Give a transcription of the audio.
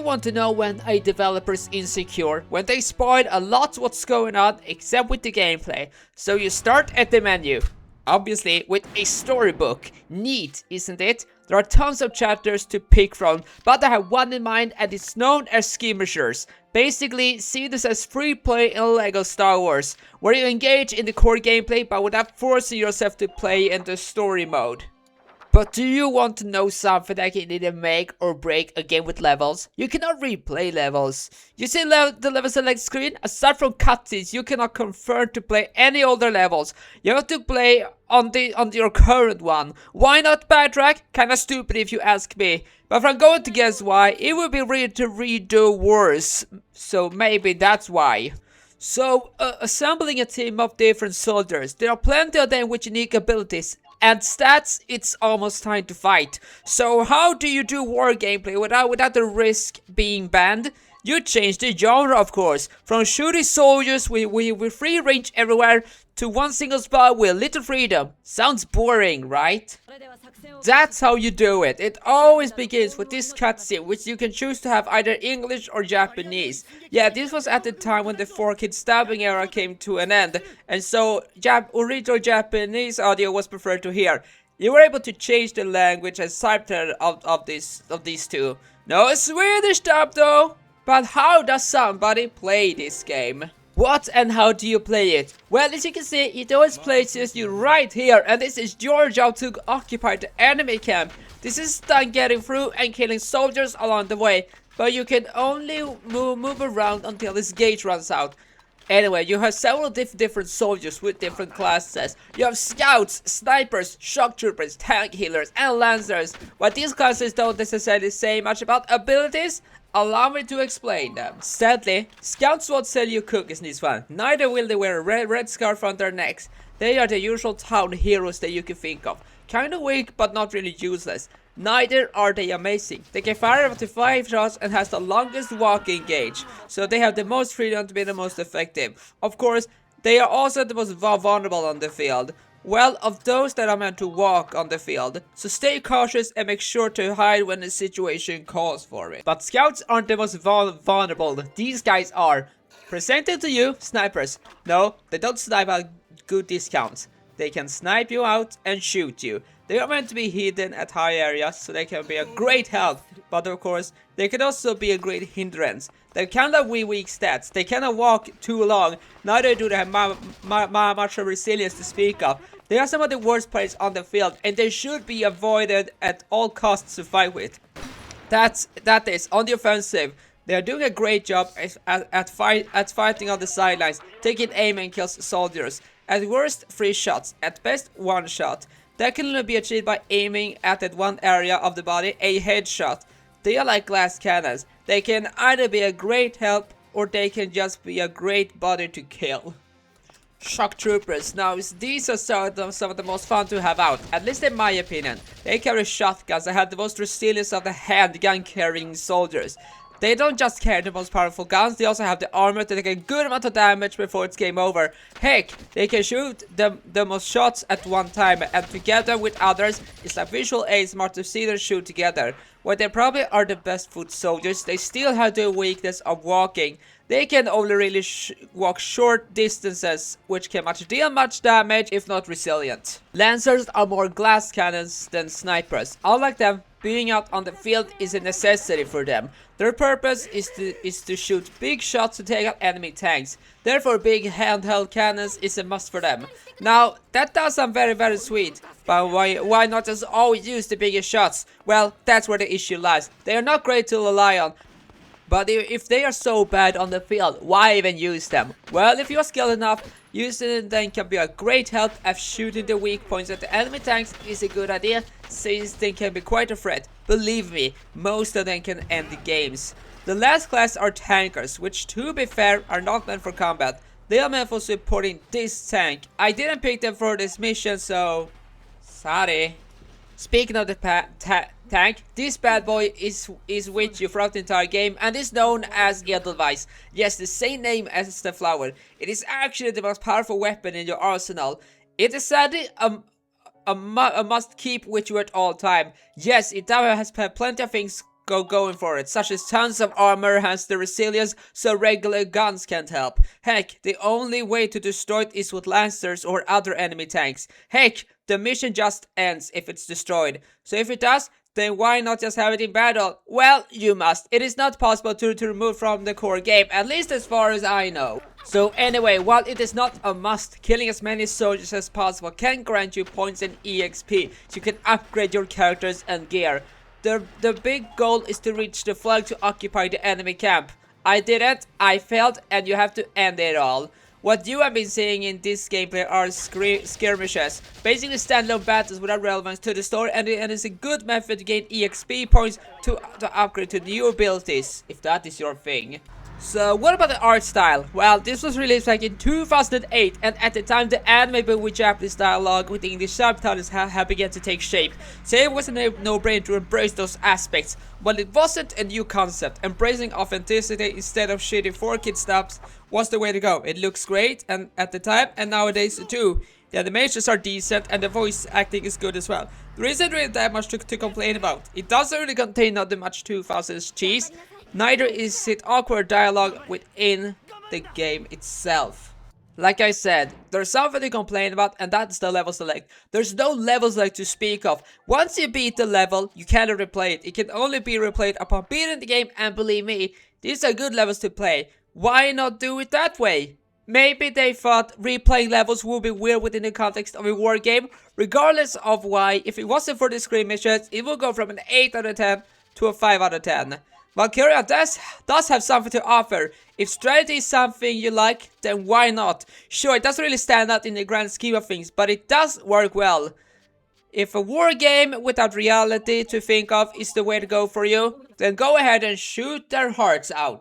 want to know when a developer is insecure? When they spoil a lot what's going on except with the gameplay. So you start at the menu. Obviously with a storybook. Neat, isn't it? There are tons of chapters to pick from, but I have one in mind and it's known as skirmishers. Basically, see this as free play in LEGO Star Wars, where you engage in the core gameplay but without forcing yourself to play in the story mode. But do you want to know something that can either make or break a game with levels? You cannot replay levels. You see the level select screen? Aside from cutscenes, you cannot confirm to play any older levels. You have to play on your current one. Why not backtrack? Kinda stupid if you ask me. But if I'm going to guess why, it would be weird to redo worse. So maybe that's why. So, assembling a team of different soldiers. There are plenty of them with unique abilities. And stats, it's almost time to fight. So how do you do war gameplay without the risk being banned? You change the genre, of course, from shooting soldiers with free range everywhere to one single spot with little freedom. Sounds boring, right? That's how you do it. It always begins with this cutscene, which you can choose to have either English or Japanese. Yeah, this was at the time when the 4-kid stabbing era came to an end, and so original Japanese audio was preferred to hear. You were able to change the language and subtitle of these two. No Swedish dub though! But how does somebody play this game? What and how do you play it? Well, as you can see, it always places you right here, and this is your job to occupy the enemy camp. This is done getting through and killing soldiers along the way, but you can only move around until this gauge runs out. Anyway, you have several different soldiers with different classes. You have scouts, snipers, shock troopers, tank healers, and lancers. While these classes don't necessarily say much about abilities, allow me to explain them. Sadly, scouts won't sell you cookies in this one. Neither will they wear a red scarf on their necks. They are the usual town heroes that you can think of. Kinda weak, but not really useless. Neither are they amazing. They can fire up to 5 shots and has the longest walking gauge, so they have the most freedom to be the most effective. Of course, they are also the most vulnerable on the field. Well, of those that are meant to walk on the field, so stay cautious and make sure to hide when the situation calls for it. But scouts aren't the most vulnerable, these guys are. Presented to you, snipers. No, they don't snipe at good discounts. They can snipe you out and shoot you. They are meant to be hidden at high areas, so they can be a great help. But of course, they can also be a great hindrance. They kind of weak stats. They cannot walk too long. Neither do they have much resilience to speak of. They are some of the worst players on the field, and they should be avoided at all costs to fight with. That is, on the offensive, they are doing a great job at fighting on the sidelines, taking aim and kills soldiers. At worst, 3 shots. At best, 1 shot. That can only be achieved by aiming at that one area of the body, a headshot. They are like glass cannons. They can either be a great help, or they can just be a great body to kill. Shock troopers. Now, these are some of the most fun to have out, at least in my opinion. They carry shotguns and have the most resilience of the handgun carrying soldiers. They don't just carry the most powerful guns, they also have the armor to take a good amount of damage before it's game over. Heck, they can shoot the most shots at one time, and together with others, it's like visual aids smart to see them shoot together. While they probably are the best foot soldiers, they still have the weakness of walking. They can only really walk short distances, which can deal much damage if not resilient. Lancers are more glass cannons than snipers. Unlike them, being out on the field is a necessity for them. Their purpose is to shoot big shots to take out enemy tanks. Therefore, big handheld cannons is a must for them. Now, that does sound very sweet, but why not just always use the biggest shots? Well, that's where the issue lies. They are not great to rely on. But if they are so bad on the field, why even use them? Well, if you're skilled enough, using them can be a great help at shooting the weak points at the enemy tanks is a good idea, since they can be quite a threat. Believe me, most of them can end the games. The last class are tankers, which to be fair are not meant for combat. They are meant for supporting this tank. I didn't pick them for this mission, so sorry. Speaking of the tank, this bad boy is with you throughout the entire game and is known as Edelweiss. Yes, the same name as the flower. It is actually the most powerful weapon in your arsenal. It is sadly a must keep with you at all time. Yes, it has plenty of things going for it, such as tons of armor has the resilience so regular guns can't help. Heck, the only way to destroy it is with lancers or other enemy tanks. Heck, the mission just ends if it's destroyed. So if it does, then why not just have it in battle? Well, you must. It is not possible to remove from the core game, at least as far as I know. So anyway, while it is not a must, killing as many soldiers as possible can grant you points and EXP, so you can upgrade your characters and gear. The big goal is to reach the flag to occupy the enemy camp. I did it, I failed, and you have to end it all. What you have been seeing in this gameplay are skirmishes, basically standalone battles without relevance to the story, and it's a good method to gain EXP points to upgrade to new abilities, if that is your thing. So what about the art style? Well, this was released back in 2008, and at the time the anime book with Japanese dialogue with English subtitles had begun to take shape, so it was a no-brainer to embrace those aspects. But it wasn't a new concept. Embracing authenticity instead of shitty 4-kid stuff was the way to go. It looks great, and at the time and nowadays too. The animations are decent and the voice acting is good as well. There isn't really that much to complain about. It doesn't really contain not that much 2000s cheese. Neither is it awkward dialogue within the game itself. Like I said, there's something to complain about, and that's the level select. There's no level select to speak of. Once you beat the level, you cannot replay it. It can only be replayed upon beating the game, and believe me, these are good levels to play. Why not do it that way? Maybe they thought replaying levels would be weird within the context of a war game. Regardless of why, if it wasn't for the skirmishes, it would go from an 8 out of 10 to a 5 out of 10. Valkyria does have something to offer. If strategy is something you like, then why not? Sure, it doesn't really stand out in the grand scheme of things, but it does work well. If a war game without reality to think of is the way to go for you, then go ahead and shoot their hearts out.